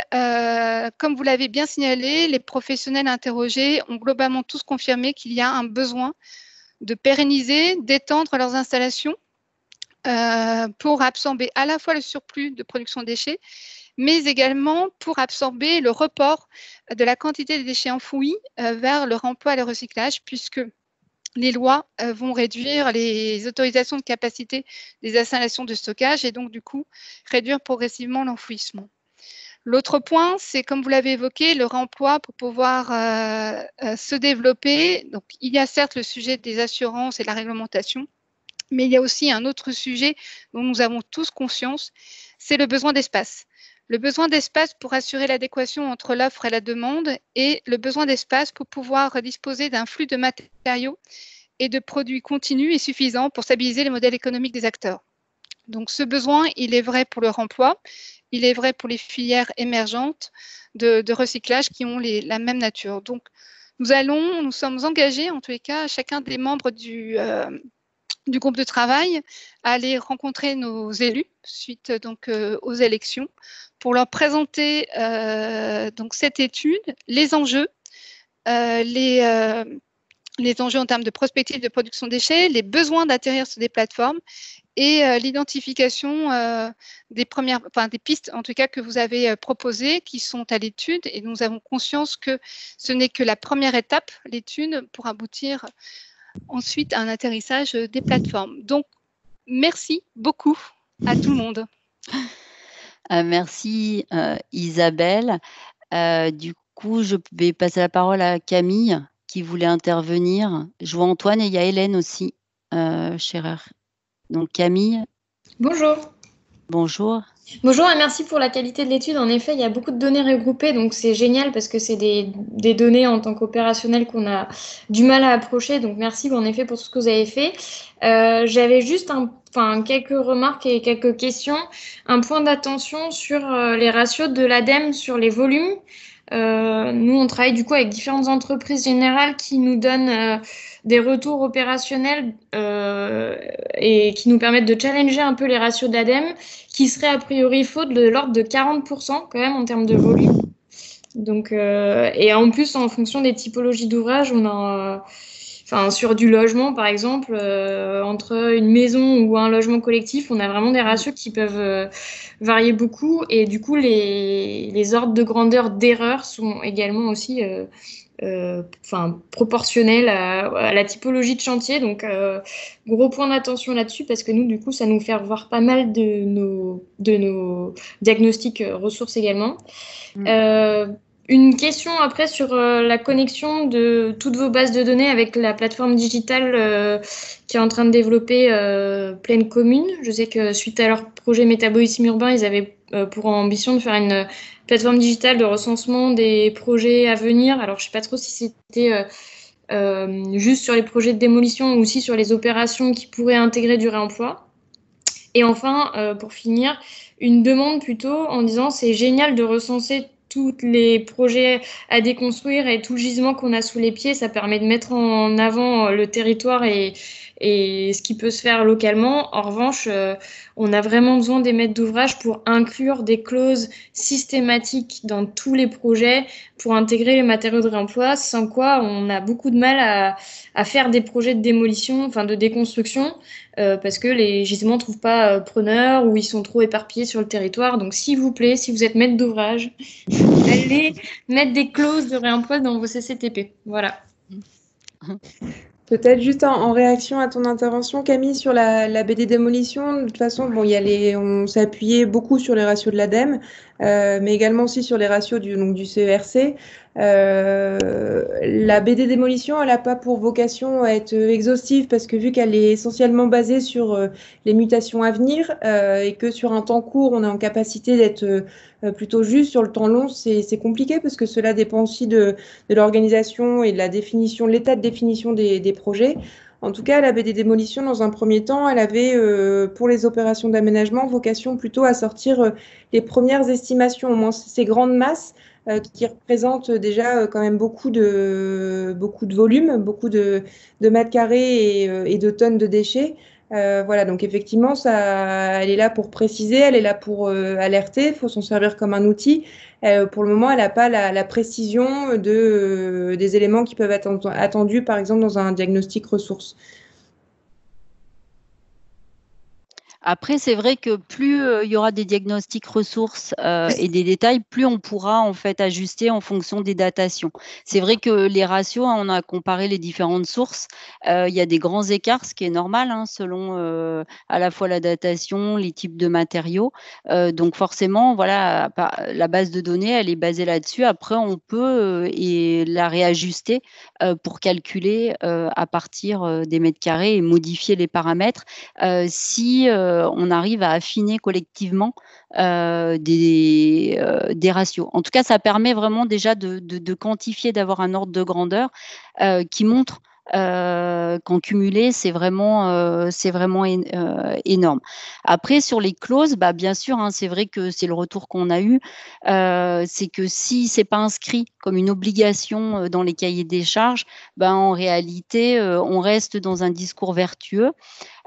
comme vous l'avez bien signalé, les professionnels interrogés ont globalement tous confirmé qu'il y a un besoin de pérenniser, d'étendre leurs installations pour absorber à la fois le surplus de production de déchets, mais également pour absorber le report de la quantité des déchets enfouis vers le remploi et le recyclage, puisque les lois vont réduire les autorisations de capacité des installations de stockage et donc du coup réduire progressivement l'enfouissement. L'autre point, c'est comme vous l'avez évoqué, le remploi pour pouvoir se développer. Donc, il y a certes le sujet des assurances et de la réglementation, mais il y a aussi un autre sujet dont nous avons tous conscience, c'est le besoin d'espace. Le besoin d'espace pour assurer l'adéquation entre l'offre et la demande et le besoin d'espace pour pouvoir disposer d'un flux de matériaux et de produits continus et suffisants pour stabiliser les modèles économiques des acteurs. Donc, ce besoin, il est vrai pour le remploi, il est vrai pour les filières émergentes de recyclage qui ont la même nature. Donc, nous sommes engagés, en tous les cas, chacun des membres du groupe de travail, à aller rencontrer nos élus suite donc aux élections pour leur présenter donc cette étude, les enjeux, les enjeux en termes de prospective de production de déchets, les besoins d'atterrir sur des plateformes et l'identification des pistes, en tout cas, que vous avez proposées, qui sont à l'étude. Et nous avons conscience que ce n'est que la première étape, l'étude, pour aboutir ensuite à un atterrissage des plateformes. Donc, merci beaucoup à tout le monde. Merci Isabelle. Du coup, je vais passer la parole à Camille qui voulait intervenir. Je vois Antoine et il y a Hélène aussi, Scherer. Donc Camille, Bonjour. bonjour. Bonjour et merci pour la qualité de l'étude. En effet, il y a beaucoup de données regroupées, donc c'est génial parce que c'est des données en tant qu'opérationnel qu'on a du mal à approcher. Donc merci en effet pour tout ce que vous avez fait. J'avais juste quelques remarques et quelques questions. Un point d'attention sur les ratios de l'ADEME sur les volumes. Nous, on travaille du coup avec différentes entreprises générales qui nous donnent des retours opérationnels et qui nous permettent de challenger un peu les ratios de l'ADEME, qui seraient a priori faux de l'ordre de 40% quand même en termes de volume. Donc, et en plus, en fonction des typologies d'ouvrages, on a... sur du logement, par exemple, entre une maison ou un logement collectif, on a vraiment des ratios qui peuvent varier beaucoup. Et du coup, les ordres de grandeur d'erreur sont également aussi proportionnels à la typologie de chantier. Donc, gros point d'attention là-dessus, parce que nous, du coup, ça nous fait voir pas mal de nos diagnostics ressources également. Une question après sur la connexion de toutes vos bases de données avec la plateforme digitale qui est en train de développer Pleine Commune. Je sais que suite à leur projet Métabolisme urbain, ils avaient pour ambition de faire une plateforme digitale de recensement des projets à venir. Alors, je ne sais pas trop si c'était juste sur les projets de démolition ou aussi sur les opérations qui pourraient intégrer du réemploi. Et enfin, pour finir, une demande plutôt en disant c'est génial de recenser tous les projets à déconstruire et tout le gisement qu'on a sous les pieds. Ça permet de mettre en avant le territoire et ce qui peut se faire localement. En revanche, on a vraiment besoin des maîtres d'ouvrage pour inclure des clauses systématiques dans tous les projets pour intégrer les matériaux de réemploi, sans quoi on a beaucoup de mal à faire des projets de démolition, de déconstruction, parce que les gisements ne trouvent pas preneur ou ils sont trop éparpillés sur le territoire. Donc, s'il vous plaît, si vous êtes maître d'ouvrage, allez mettre des clauses de réemploi dans vos CCTP. Voilà. Peut-être juste en réaction à ton intervention, Camille, sur la BD démolition. De toute façon, bon, on s'est appuyé beaucoup sur les ratios de l'ADEME, mais également aussi sur les ratios du CERC. La BD démolition, elle n'a pas pour vocation à être exhaustive parce que vu qu'elle est essentiellement basée sur les mutations à venir et que sur un temps court, on est en capacité d'être plutôt juste, sur le temps long, c'est compliqué parce que cela dépend aussi de l'organisation et de la définition, l'état de définition des projets. En tout cas, la BD démolition, dans un premier temps, elle avait, pour les opérations d'aménagement, vocation plutôt à sortir les premières estimations, au moins ces grandes masses qui représentent déjà quand même beaucoup de volume, beaucoup de mètres carrés et de tonnes de déchets. Voilà, donc effectivement, elle est là pour préciser, elle est là pour alerter, il faut s'en servir comme un outil. Pour le moment, elle n'a pas la précision des éléments qui peuvent être attendus, par exemple, dans un diagnostic ressources. Après, c'est vrai que plus il y aura des diagnostics ressources et des détails, plus on pourra en fait ajuster en fonction des datations. C'est vrai que les ratios, on a comparé les différentes sources. Il y a des grands écarts, ce qui est normal selon à la fois la datation, les types de matériaux. Donc forcément, voilà, la base de données, elle est basée là-dessus. Après, on peut la réajuster pour calculer à partir des mètres carrés et modifier les paramètres si on arrive à affiner collectivement des ratios. En tout cas, ça permet vraiment déjà de quantifier, d'avoir un ordre de grandeur qui montre qu'en cumulé, c'est vraiment énorme. Après, sur les clauses, bien sûr, c'est vrai que c'est le retour qu'on a eu, c'est que si c'est pas inscrit comme une obligation dans les cahiers des charges, en réalité, on reste dans un discours vertueux.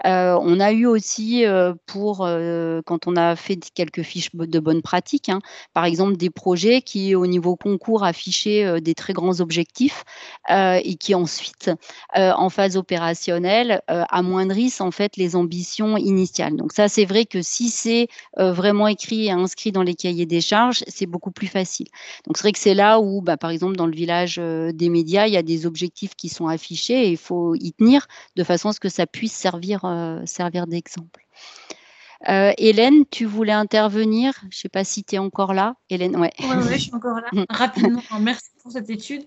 On a eu aussi quand on a fait quelques fiches de bonnes pratiques, par exemple des projets qui au niveau concours affichaient des très grands objectifs et qui ensuite en phase opérationnelle amoindrissent en fait les ambitions initiales. Donc ça, c'est vrai que si c'est vraiment écrit et inscrit dans les cahiers des charges, c'est beaucoup plus facile. Donc c'est vrai que c'est là où par exemple dans le village des médias, il y a des objectifs qui sont affichés et il faut y tenir de façon à ce que ça puisse servir d'exemple. Hélène, tu voulais intervenir? Je ne sais pas si tu es encore là. Hélène, ouais. Oui, je suis encore là. Rapidement, merci pour cette étude.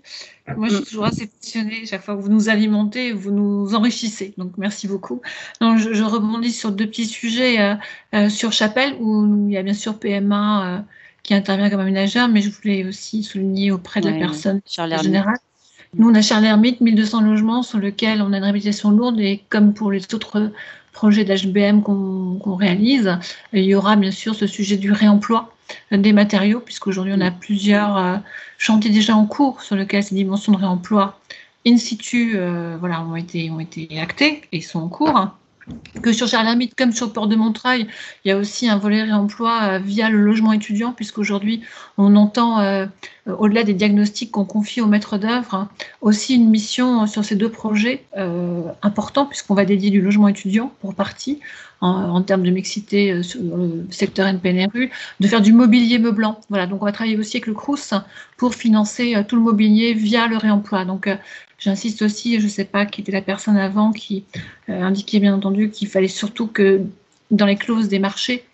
Moi, je suis toujours assez passionnée. Chaque fois que vous nous alimentez, vous nous enrichissez. Donc, merci beaucoup. Donc, je rebondis sur 2 petits sujets. Sur Chapelle, où il y a bien sûr PMA qui intervient comme aménageur, mais je voulais aussi souligner auprès de la personne générale. Nous, on a Charles Hermite, 1200 logements sur lesquels on a une réhabilitation lourde, et comme pour les autres projets d'HBM qu'on réalise, il y aura bien sûr ce sujet du réemploi des matériaux, puisqu'aujourd'hui on a plusieurs chantiers déjà en cours sur lesquels ces dimensions de réemploi in situ ont été actées et sont en cours. Que sur Charles Hermite, comme sur le port de Montreuil, il y a aussi un volet réemploi via le logement étudiant, puisqu'aujourd'hui, on entend, au-delà des diagnostics qu'on confie aux maîtres d'œuvre, aussi une mission sur ces 2 projets importants, puisqu'on va dédier du logement étudiant pour partie, en termes de mixité sur le secteur NPNRU, de faire du mobilier meublant. Voilà, donc on va travailler aussi avec le Crous pour financer tout le mobilier via le réemploi. Donc, j'insiste aussi, je ne sais pas qui était la personne avant qui indiquait bien entendu qu'il fallait surtout que dans les clauses des marchés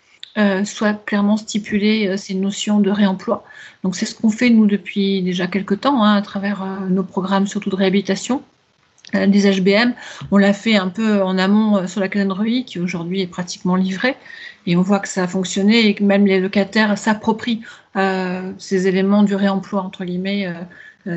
soient clairement stipulées ces notions de réemploi. Donc c'est ce qu'on fait nous depuis déjà quelques temps à travers nos programmes surtout de réhabilitation des HBM. On l'a fait un peu en amont sur la calendrier qui aujourd'hui est pratiquement livrée, et on voit que ça a fonctionné et que même les locataires s'approprient ces éléments du réemploi entre guillemets.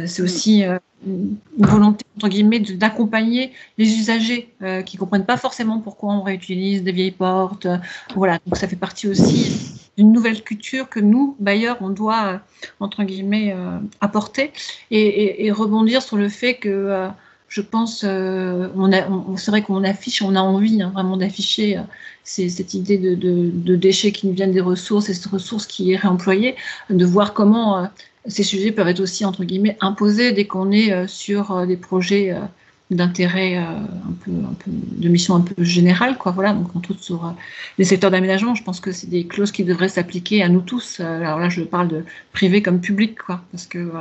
C'est aussi une volonté, entre guillemets, d'accompagner les usagers qui ne comprennent pas forcément pourquoi on réutilise des vieilles portes. Voilà, donc ça fait partie aussi d'une nouvelle culture que nous, bailleurs, on doit, entre guillemets, apporter et rebondir sur le fait que je pense, c'est vrai qu'on affiche, on a envie vraiment d'afficher cette idée de déchets qui nous viennent des ressources et cette ressource qui est réemployée, de voir comment ces sujets peuvent être aussi, entre guillemets, imposés dès qu'on est sur des projets d'intérêt de mission un peu générale, quoi. Voilà, donc entre autres sur les secteurs d'aménagement, je pense que c'est des clauses qui devraient s'appliquer à nous tous. Alors là, je parle de privé comme public, quoi, parce que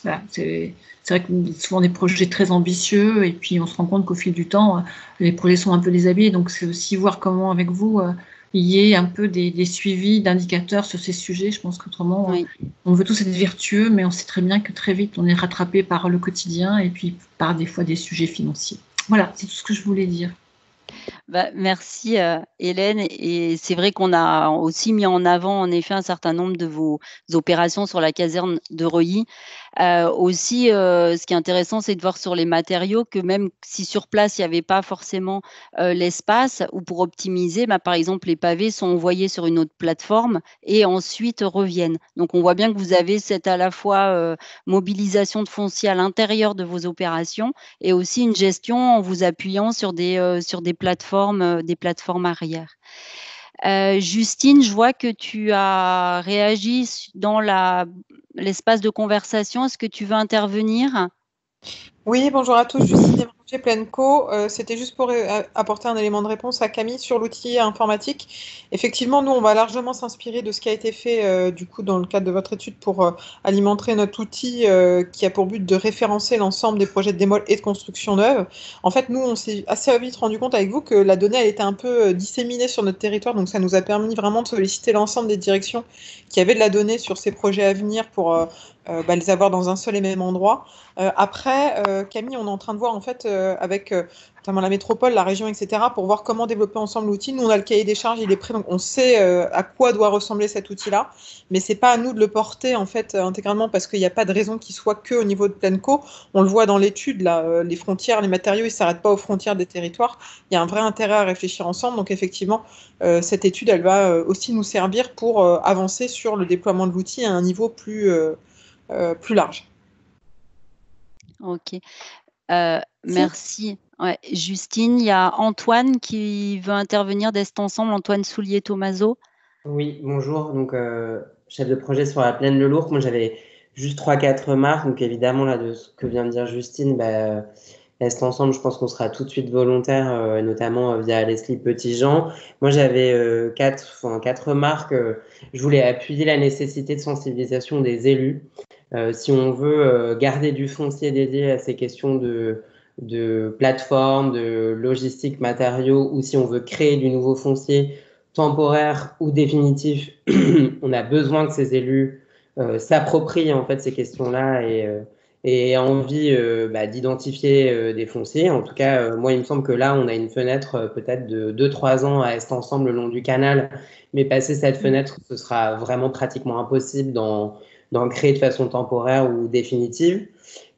voilà, c'est vrai que souvent des projets très ambitieux, et puis on se rend compte qu'au fil du temps, les projets sont un peu déshabillés. Donc c'est aussi voir comment, avec vous, il y ait un peu des suivis d'indicateurs sur ces sujets. Je pense qu'autrement, on veut tous être vertueux, mais on sait très bien que très vite, on est rattrapé par le quotidien et puis par des fois des sujets financiers. Voilà, c'est tout ce que je voulais dire. Merci Hélène, et c'est vrai qu'on a aussi mis en avant en effet un certain nombre de vos opérations sur la caserne de Reuilly. Aussi, ce qui est intéressant, c'est de voir sur les matériaux que même si sur place il n'y avait pas forcément l'espace, ou pour optimiser, par exemple les pavés sont envoyés sur une autre plateforme et ensuite reviennent. Donc on voit bien que vous avez cette à la fois mobilisation de foncier à l'intérieur de vos opérations et aussi une gestion en vous appuyant sur des plateformes arrière. Justine, je vois que tu as réagi dans l'espace de conversation. Est-ce que tu veux intervenir? Oui, bonjour à tous, Justine Plenco. C'était juste pour apporter un élément de réponse à Camille sur l'outil informatique. Effectivement, nous, on va largement s'inspirer de ce qui a été fait du coup dans le cadre de votre étude pour alimenter notre outil qui a pour but de référencer l'ensemble des projets de démol et de construction neuve. En fait, nous, on s'est assez vite rendu compte avec vous que la donnée, elle était un peu disséminée sur notre territoire, donc ça nous a permis vraiment de solliciter l'ensemble des directions qui avaient de la donnée sur ces projets à venir pour les avoir dans un seul et même endroit. Après, Camille, on est en train de voir en fait avec notamment la métropole, la région, etc., pour voir comment développer ensemble l'outil. Nous, on a le cahier des charges, il est prêt, donc on sait à quoi doit ressembler cet outil-là, mais c'est pas à nous de le porter en fait intégralement, parce qu'il n'y a pas de raison qu'il soit que au niveau de Plenco. On le voit dans l'étude, là, les frontières, les matériaux, ils s'arrêtent pas aux frontières des territoires. Il y a un vrai intérêt à réfléchir ensemble. Donc effectivement, cette étude, elle va aussi nous servir pour avancer sur le déploiement de l'outil à un niveau plus large. Ok, merci. Ouais, Justine, il y a Antoine qui veut intervenir d'Est Ensemble, Antoine Soulier-Tomaso. Oui, bonjour, donc chef de projet sur la plaine Le Lourc. Moi, j'avais juste 3-4 remarques. Donc évidemment, là, de ce que vient de dire Justine, Est Ensemble, je pense qu'on sera tout de suite volontaire, notamment via Leslie Petitjean. Moi, j'avais 4 remarques. Je voulais appuyer la nécessité de sensibilisation des élus. Si on veut garder du foncier dédié à ces questions de plateforme, de logistique, matériaux, ou si on veut créer du nouveau foncier, temporaire ou définitif, on a besoin que ces élus s'approprient en fait ces questions-là et aient envie d'identifier des fonciers. En tout cas, moi, il me semble que là, on a une fenêtre peut-être de 2-3 ans à Est Ensemble le long du canal, mais passer cette fenêtre, ce sera vraiment pratiquement impossible d'en créer de façon temporaire ou définitive.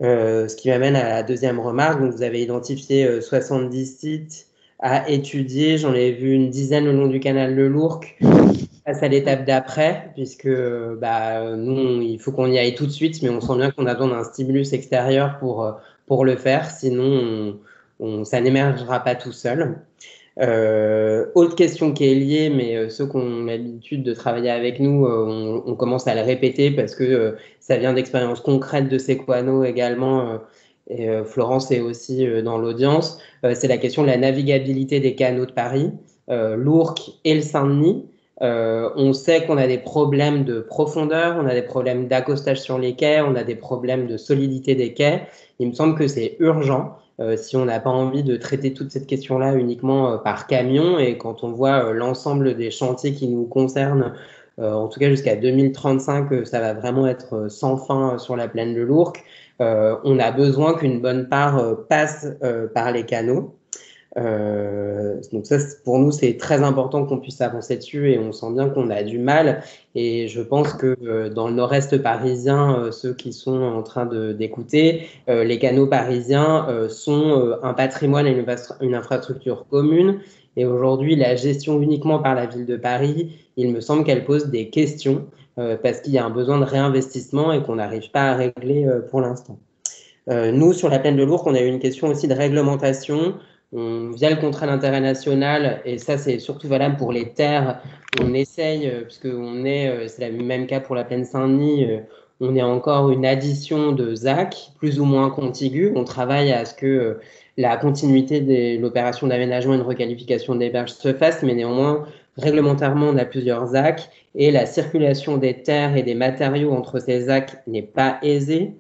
Ce qui m'amène à la deuxième remarque. Donc, vous avez identifié 70 sites à étudier. J'en ai vu une dizaine le long du canal de l'Ourcq. Passe à l'étape d'après, puisque nous, il faut qu'on y aille tout de suite, mais on sent bien qu'on a besoin d'un stimulus extérieur pour le faire, sinon ça n'émergera pas tout seul. Autre question qui est liée, mais ceux qui ont l'habitude de travailler avec nous, on commence à le répéter parce que ça vient d'expériences concrètes de Sequano également, et Florence est aussi dans l'audience. C'est la question de la navigabilité des canaux de Paris, l'Ourcq et le Saint-Denis. On sait qu'on a des problèmes de profondeur, on a des problèmes d'accostage sur les quais, on a des problèmes de solidité des quais. Il me semble que c'est urgent si on n'a pas envie de traiter toute cette question-là uniquement par camion. Et quand on voit l'ensemble des chantiers qui nous concernent, en tout cas jusqu'à 2035, ça va vraiment être sans fin sur la plaine de l'Ourcq. On a besoin qu'une bonne part passe par les canaux. Donc ça, pour nous, c'est très important qu'on puisse avancer dessus et on sent bien qu'on a du mal. Et je pense que dans le nord-est parisien, ceux qui sont en train d'écouter, les canaux parisiens sont un patrimoine et une infrastructure commune. Et aujourd'hui, la gestion uniquement par la ville de Paris, il me semble qu'elle pose des questions parce qu'il y a un besoin de réinvestissement et qu'on n'arrive pas à régler pour l'instant. Nous, sur la plaine de l'Ourcq, on a eu une question aussi de réglementation. Via le contrat d'intérêt national, et ça c'est surtout valable pour les terres, on essaye, puisque c'est le même cas pour la plaine Saint-Denis, on est encore une addition de ZAC, plus ou moins contiguë. On travaille à ce que la continuité de l'opération d'aménagement et de requalification des berges se fasse, mais néanmoins, réglementairement, on a plusieurs ZAC, et la circulation des terres et des matériaux entre ces ZAC n'est pas aisée.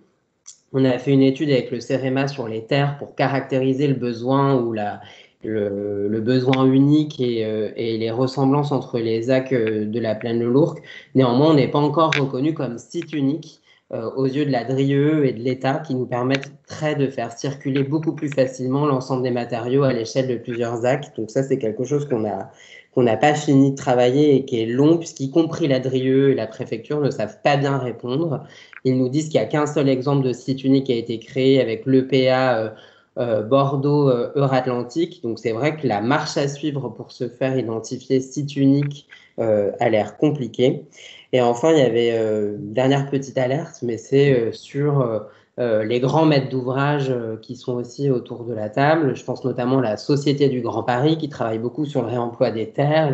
On a fait une étude avec le CEREMA sur les terres pour caractériser le besoin ou le besoin unique et les ressemblances entre les ZAC de la plaine de l'Ourcq. Néanmoins, on n'est pas encore reconnu comme site unique aux yeux de la DRIE et de l'État qui nous permettraient de faire circuler beaucoup plus facilement l'ensemble des matériaux à l'échelle de plusieurs ZAC. Donc ça, c'est quelque chose qu'on n'a pas fini de travailler et qui est long, puisqu'y compris la DRIE et la préfecture ne savent pas bien répondre. Ils nous disent qu'il n'y a qu'un seul exemple de site unique qui a été créé avec l'EPA Bordeaux-Euratlantique. Donc c'est vrai que la marche à suivre pour se faire identifier site unique a l'air compliquée. Et enfin, il y avait une dernière petite alerte, mais c'est sur les grands maîtres d'ouvrage qui sont aussi autour de la table. Je pense notamment à la Société du Grand Paris qui travaille beaucoup sur le réemploi des terres,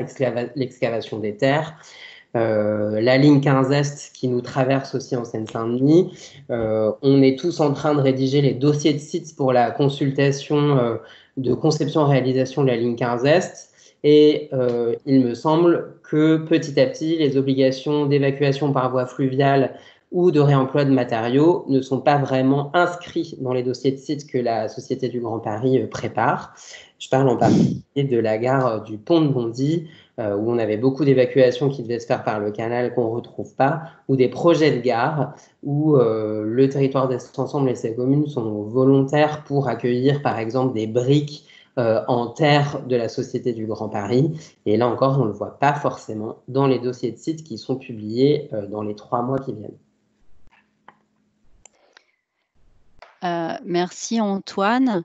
l'excavation des terres. La ligne 15 Est qui nous traverse aussi en Seine-Saint-Denis. On est tous en train de rédiger les dossiers de sites pour la consultation de conception-réalisation de la ligne 15 Est. Et il me semble que petit à petit, les obligations d'évacuation par voie fluviale ou de réemploi de matériaux ne sont pas vraiment inscrits dans les dossiers de sites que la Société du Grand Paris prépare. Je parle en particulier de la gare du Pont de Bondy, où on avait beaucoup d'évacuations qui devaient se faire par le canal qu'on ne retrouve pas, ou des projets de gare où le territoire d'Est Ensemble et ses communes sont volontaires pour accueillir par exemple des briques en terre de la Société du Grand Paris. Et là encore, on ne le voit pas forcément dans les dossiers de sites qui sont publiés dans les 3 mois qui viennent. Merci Antoine.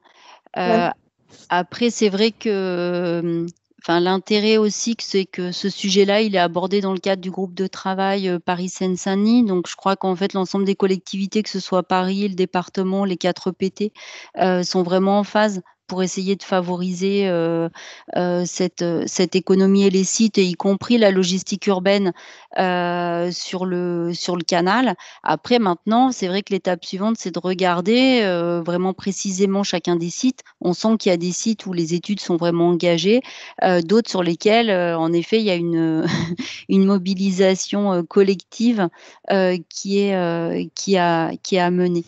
Après, c'est vrai que l'intérêt aussi, c'est que ce sujet-là, il est abordé dans le cadre du groupe de travail Paris-Seine-Saint-Denis. Donc, je crois qu'en fait, l'ensemble des collectivités, que ce soit Paris, le département, les 4 PT, sont vraiment en phase pour essayer de favoriser cette économie et les sites, et y compris la logistique urbaine sur le canal. Après, maintenant, c'est vrai que l'étape suivante, c'est de regarder vraiment précisément chacun des sites. On sent qu'il y a des sites où les études sont vraiment engagées, d'autres sur lesquels, en effet, il y a une mobilisation collective qui est à mener.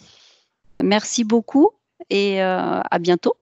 Merci beaucoup et à bientôt.